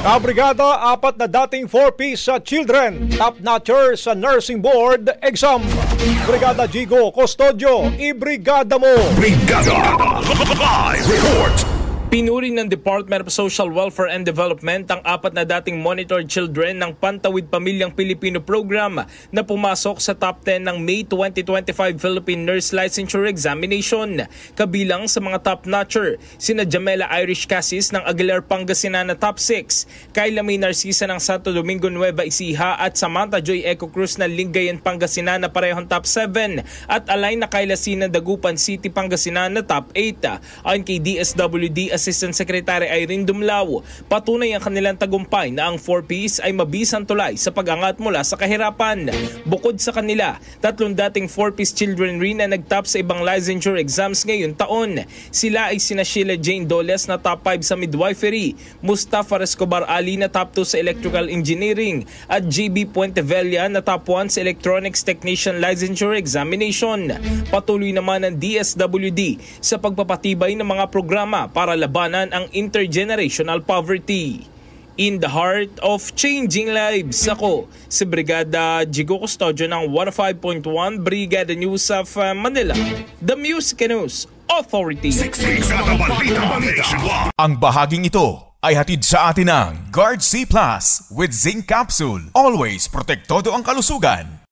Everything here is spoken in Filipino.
Kabrigada, apat na dating 4Ps sa children, top-notcher sa nursing board exam. Brigada Jigo Custodio, ibrigada mo! Brigada Live Report! Pinuri ng Department of Social Welfare and Development ang apat na dating monitored children ng Pantawid Pamilyang Pilipino Program na pumasok sa top 10 ng May 2025 Philippine Nurse Licensure Examination. Kabilang sa mga top-notcher, sina Jamela Irish Casis ng Aguilar Pangasinan na top 6, Kyla May Narcisa ng Santo Domingo Nueva Ecija at Samantha Joy Eco Cruz ng Lingayen Pangasinan na parehong top 7 at Alay na Kyla Sina Dagupan City Pangasinan na top 8. Ayon kay DSWD Assistant Secretary Irene Dumlao, patunay ang kanilang tagumpay na ang 4Ps ay mabisang tulay sa pag-angat mula sa kahirapan. Bukod sa kanila, tatlong dating 4Ps children rin na nagtop sa ibang licensure exams ngayon taon. Sila ay sina Sheila Jane Doles na top 5 sa midwifery, Mustafa Escobar Ali na top 2 sa electrical engineering at JB Puentevella na top 1 sa electronics technician licensure examination. Patuloy naman ang DSWD sa pagpapatibay ng mga programa para labanan ang intergenerational poverty. In the heart of changing lives, ako si Brigada Jigo Custodio ng 105.1 Brigada News of Manila, The Music News Authority. Ang bahaging ito ay hatid sa atin ng Guard C Plus with Zinc Capsule. Always protektado ang kalusugan.